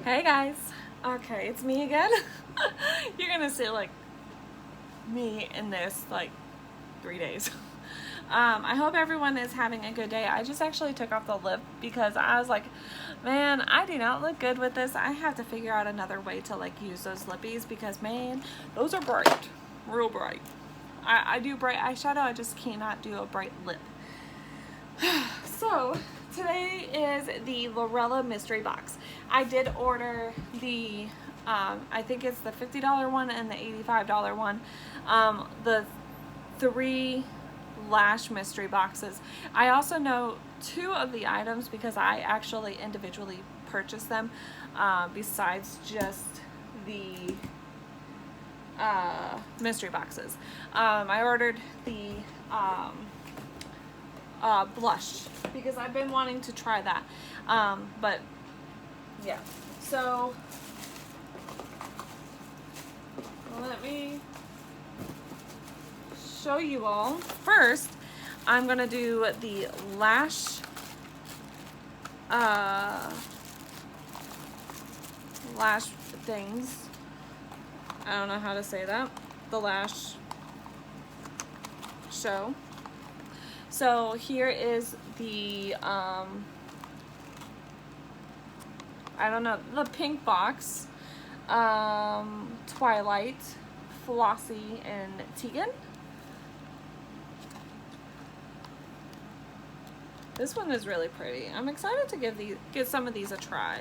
Hey guys. Okay, it's me again. You're gonna see like me in this like 3 days. I hope everyone is having a good day. I just actually took off the lip because I was like, man, I do not look good with this. I have to figure out another way to like use those lippies because man, those are bright, real bright. I do bright eyeshadow, I just cannot do a bright lip. So today is the Lurella mystery box. I did order the I think it's the $50 one and the $85 one, the 3 lash mystery boxes. I also know 2 of the items because I actually individually purchased them, besides just the mystery boxes. I ordered the blush because I've been wanting to try that, but yeah, so let me show you all. First I'm gonna do the lash things. I don't know how to say that. The lash show. So here is the I don't know, the pink box, Twilight, Flossie, and Tegan. This one is really pretty. I'm excited to give some of these a try.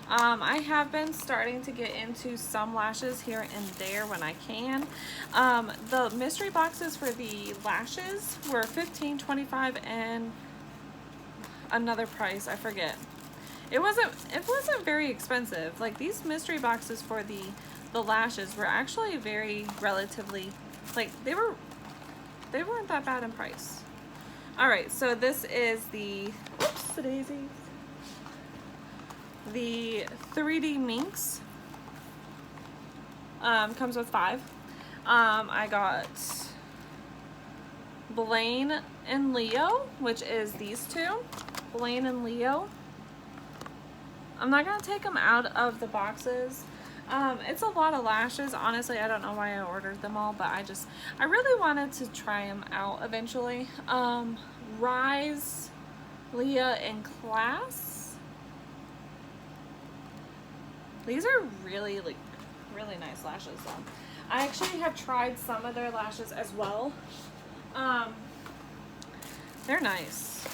I have been starting to get into some lashes here and there when I can. The mystery boxes for the lashes were $15, $25, and another price, I forget. It wasn't very expensive. Like these mystery boxes for the lashes were actually very relatively, like they weren't that bad in price. All right, so this is the, oops, the daisies. The 3D Minx comes with 5. I got Blaine and Leo, which is these 2, Blaine and Leo. I'm not gonna take them out of the boxes. It's a lot of lashes. Honestly, I don't know why I ordered them all, but I really wanted to try them out eventually. Rise, Leah, and Class. These are really nice lashes though. I actually have tried some of their lashes as well. They're nice.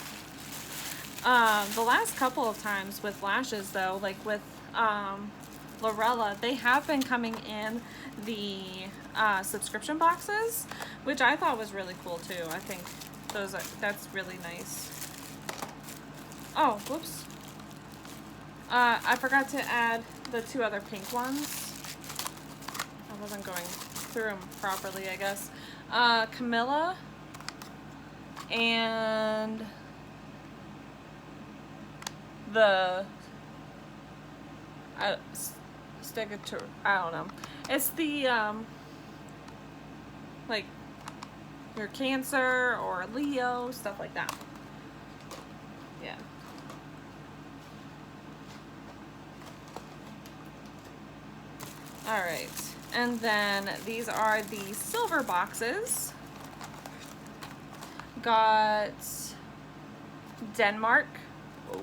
The last couple of times with lashes though, like with Lurella, they have been coming in the subscription boxes, which I thought was really cool too. I think that's really nice. Oh, whoops. I forgot to add the 2 other pink ones. I wasn't going through them properly, I guess. Camilla and the Stegator, I don't know. It's the like your Cancer or Leo, stuff like that. Yeah. All right, and then these are the silver boxes. Got Denmark. Oh,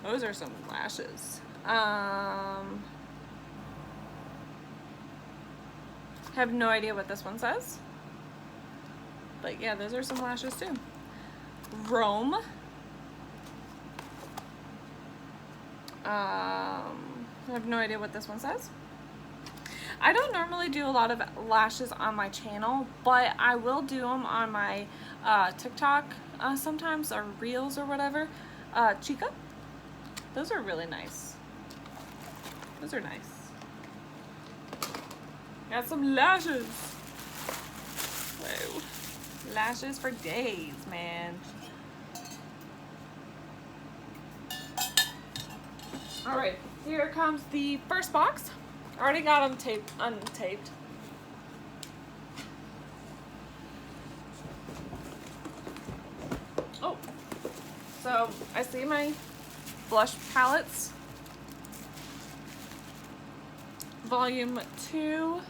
those are some lashes. Have no idea what this one says, but yeah, those are some lashes too. Rome. I have no idea what this one says. I don't normally do a lot of lashes on my channel, but I will do them on my TikTok sometimes, or Reels or whatever. Chica. Those are really nice. Those are nice. Got some lashes. Whoa. Lashes for days, man. All right, here comes the first box. Already got them untaped. Oh, so I see my blush palettes. Volume 2.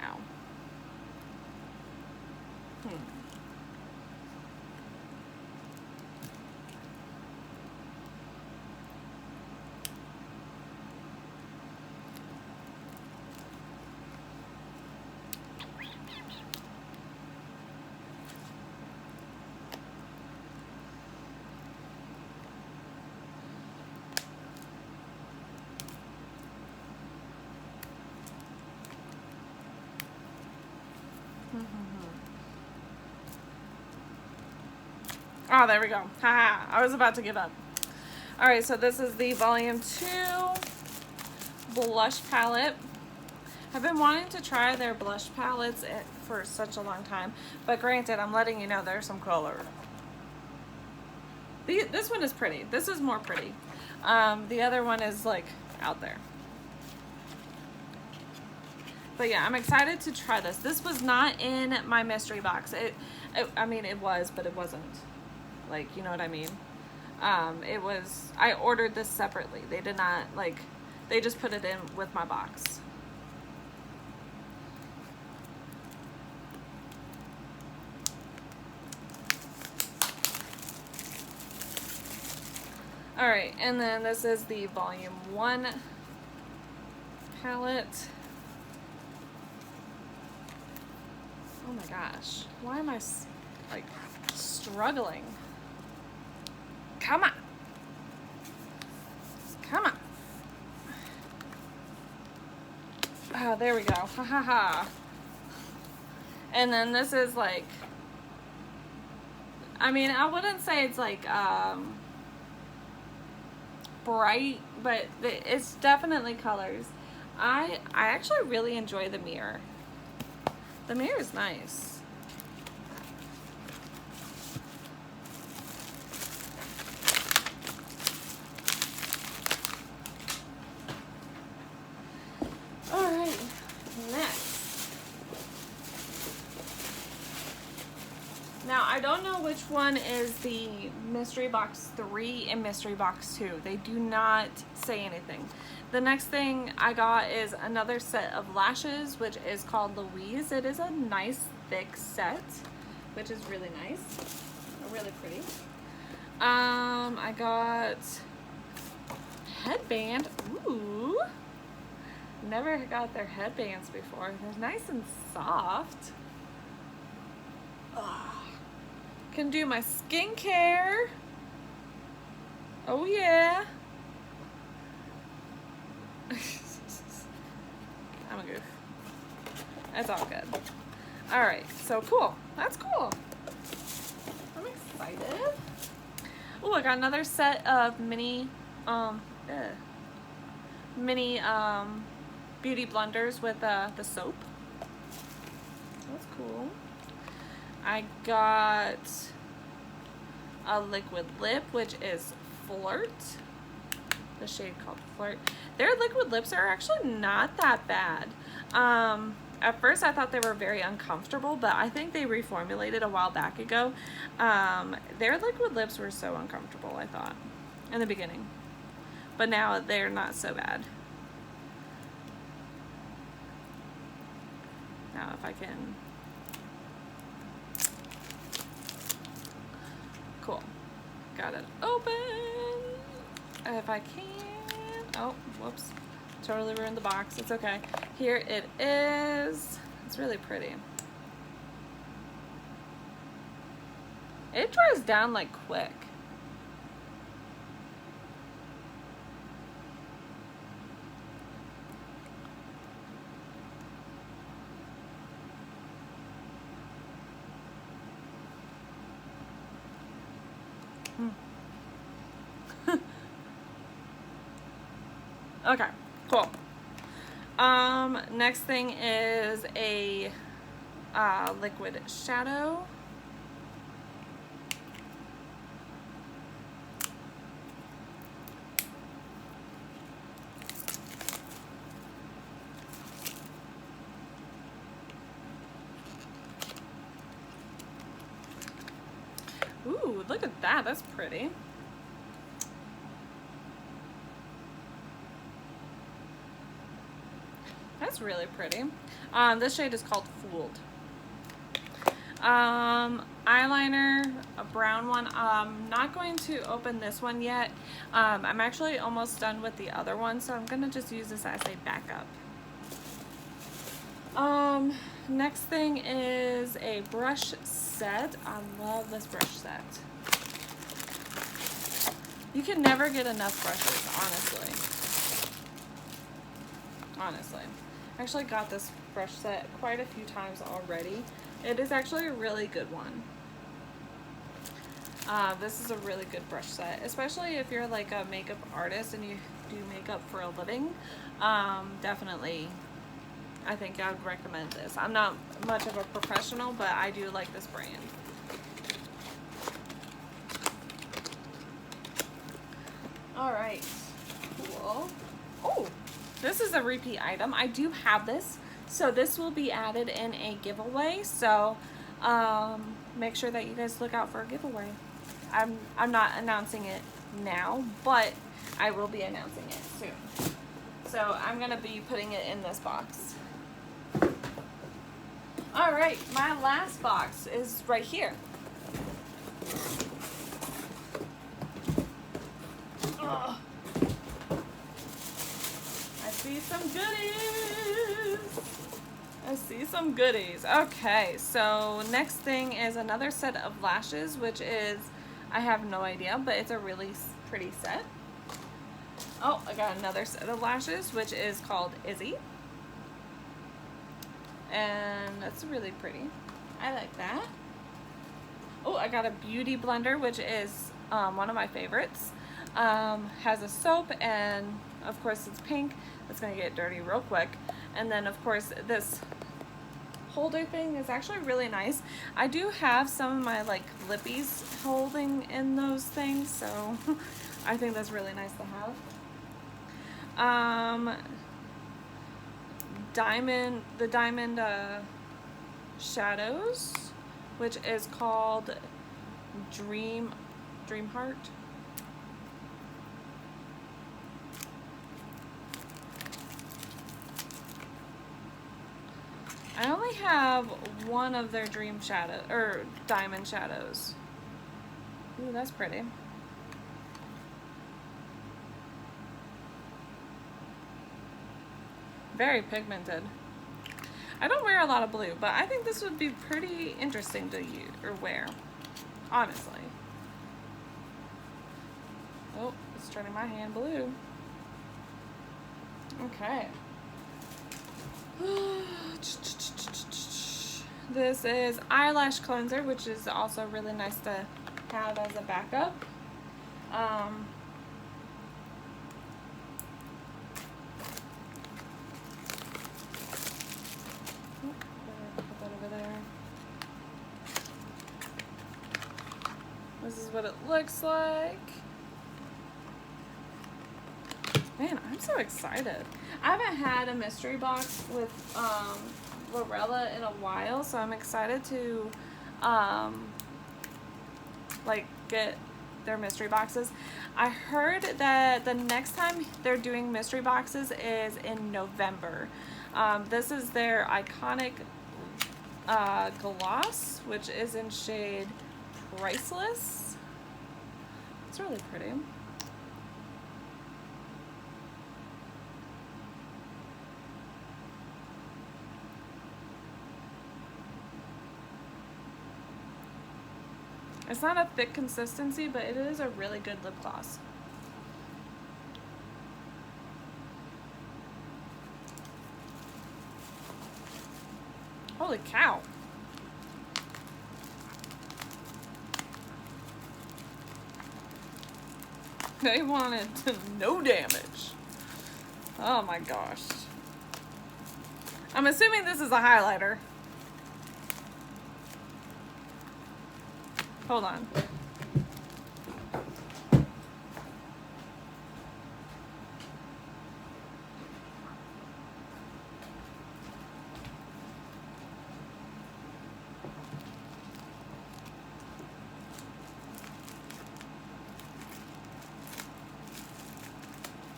Ow. Oh, there we go. Haha, I was about to give up. All right, so this is the Volume 2 blush palette. I've been wanting to try their blush palettes for such a long time, but granted, I'm letting you know there's some color. This one is pretty. This is more pretty. The other one is like out there. But yeah, I'm excited to try this. This was not in my mystery box. I mean, it was, but it wasn't. Like, you know what I mean? It was, I ordered this separately. They did not, like, they just put it in with my box. All right, and then this is the Volume 1 palette. Oh my gosh, why am I, like, struggling? Come on. Come on. Oh, there we go. Ha ha ha. And then this is like, I mean, I wouldn't say it's like bright, but it's definitely colors. I actually really enjoy the mirror. The mirror is nice. Now, I don't know which one is the Mystery Box 3 and Mystery Box 2. They do not say anything. The next thing I got is another set of lashes, which is called Louise. It is a nice, thick set, which is really nice. Really pretty. I got headband. Ooh. Never got their headbands before. They're nice and soft. Ugh. Can do my skincare. Oh yeah. I'm a goof. That's all good. All right, so cool. That's cool. I'm excited. Oh, I got another set of mini beauty blenders with the soap. That's cool. I got a liquid lip, which is Flirt. The shade called Flirt. Their liquid lips are actually not that bad. At first I thought they were very uncomfortable, but I think they reformulated a while back ago. Their liquid lips were so uncomfortable, I thought, in the beginning. But now they're not so bad. Now if I can... Cool. Got it open. If I can. Oh, whoops. Totally ruined the box. It's okay. Here it is. It's really pretty. It dries down like quick. Okay, cool. Next thing is a liquid shadow. Ooh, look at that. That's pretty. That's really pretty. This shade is called Fooled. Eyeliner, a brown one. I'm not going to open this one yet. I'm actually almost done with the other one, so I'm gonna just use this as a backup. Next thing is a brush set. I love this brush set. You can never get enough brushes, honestly. I actually got this brush set quite a few times already. It is actually a really good one. This is a really good brush set, especially if you're like a makeup artist and you do makeup for a living. Definitely, I think I would recommend this. I'm not much of a professional, but I do like this brand. All right, cool. Oh, this is a repeat item. I do have this, so this will be added in a giveaway. So make sure that you guys look out for a giveaway. I'm not announcing it now, but I will be announcing it soon. So I'm gonna be putting it in this box. All right, my last box is right here. Oh, I see some goodies. Okay, so next thing is another set of lashes, which is, I have no idea, but it's a really pretty set. Oh, I got another set of lashes, which is called Izzy. And that's really pretty. I like that. Oh, I got a beauty blender, which is one of my favorites. Has a soap, and of course it's pink. It's gonna get dirty real quick. And then of course this holder thing is actually really nice. I do have some of my like lippies holding in those things, so I think that's really nice to have. The diamond shadows, which is called Dream Heart. I only have one of their dream shadow or diamond shadows. Ooh, that's pretty. Very pigmented. I don't wear a lot of blue, but I think this would be pretty interesting to use or wear, honestly. Oh, it's turning my hand blue. Okay. This is Eyelash Cleanser, which is also really nice to have as a backup. Put that over there. This is what it looks like. Man, I'm so excited. I haven't had a mystery box with Lurella in a while, so I'm excited to like get their mystery boxes. I heard that the next time they're doing mystery boxes is in November. This is their iconic gloss, which is in shade Priceless. It's really pretty. It's not a thick consistency, but it is a really good lip gloss. Holy cow. They wanted no damage. Oh my gosh. I'm assuming this is a highlighter. Hold on.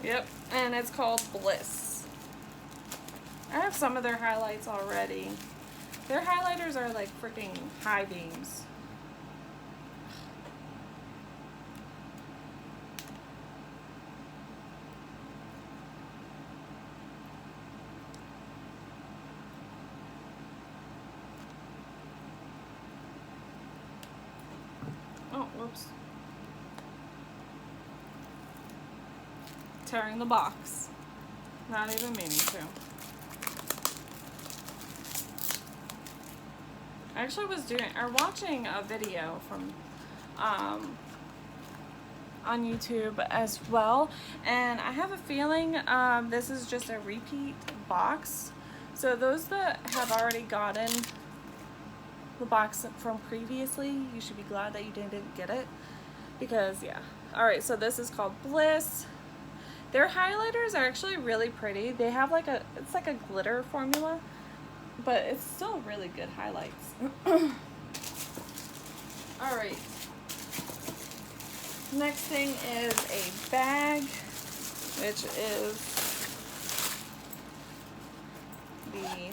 Yep, and it's called Bliss. I have some of their highlights already. Their highlighters are like freaking high beams. Oh, whoops. Tearing the box. Not even meaning to. I actually was watching a video from on YouTube as well, and I have a feeling this is just a repeat box. So those that have already gotten the box from previously, you should be glad that you didn't get it, because yeah. Alright, so this is called Bliss. Their highlighters are actually really pretty. They have like it's like a glitter formula, but it's still really good highlights. Alright. Next thing is a bag, which is the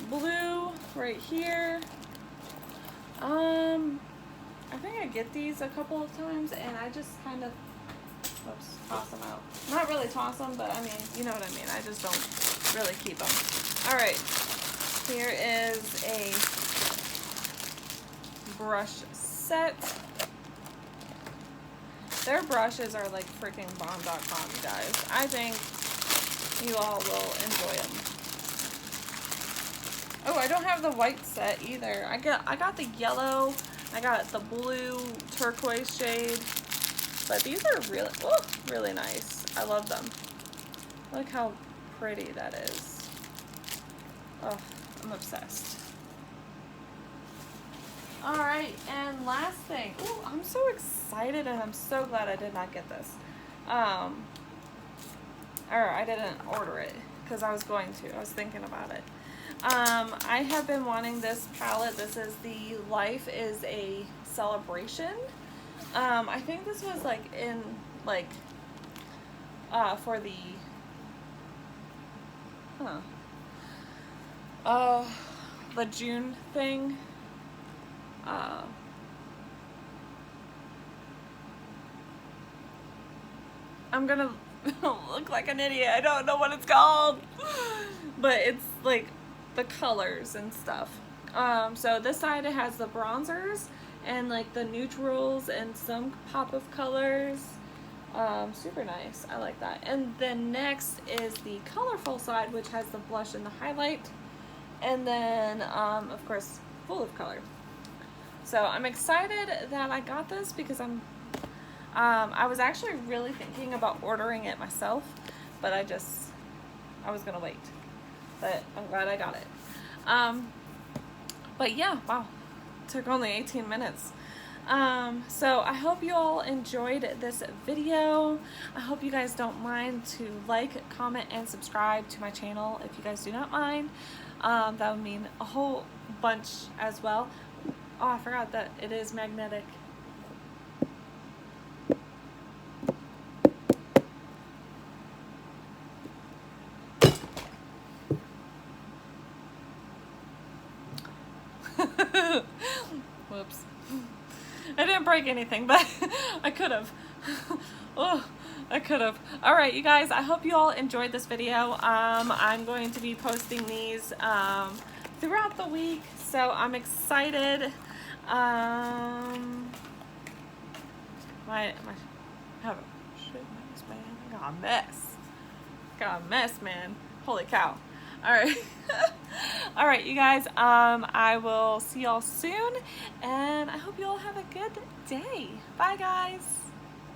blue right here. I think I get these a couple of times and I just kind of toss them out. Not really toss them, but I mean, you know what I mean. I just don't really keep them. Alright, here is a brush set. Their brushes are like freaking bomb.com, you guys. I think you all will enjoy them. Oh, I don't have the white set either. I got the yellow, I got the blue turquoise shade, but these are really nice. I love them. Look how pretty that is. Oh, I'm obsessed. Alright, and last thing. Ooh, I'm so excited and I'm so glad I did not get this. Or I didn't order it because I was going to. I was thinking about it. I have been wanting this palette. This is the Life is a Celebration. I think this was like in like for the the June thing. I'm gonna look like an idiot. I don't know what it's called, but it's like the colors and stuff. So this side it has the bronzers and like the neutrals and some pop of colors. Super nice. I like that. And then next is the colorful side, which has the blush and the highlight, and then of course full of color. So I'm excited that I got this because I was actually really thinking about ordering it myself, but I was gonna wait, but I'm glad I got it. But yeah, wow, took only 18 minutes. So I hope you all enjoyed this video. I hope you guys don't mind to like, comment, and subscribe to my channel if you guys do not mind. That would mean a whole bunch as well. Oh, I forgot that it is magnetic. Whoops. I didn't break anything, but I could have. Oh, I could have. Alright, you guys, I hope you all enjoyed this video. I'm going to be posting these throughout the week, so I'm excited. I have a shit mess, man. I got a mess. Got a mess, man. Holy cow. Alright. Alright, you guys, I will see y'all soon, and I hope you all have a good day. Bye, guys.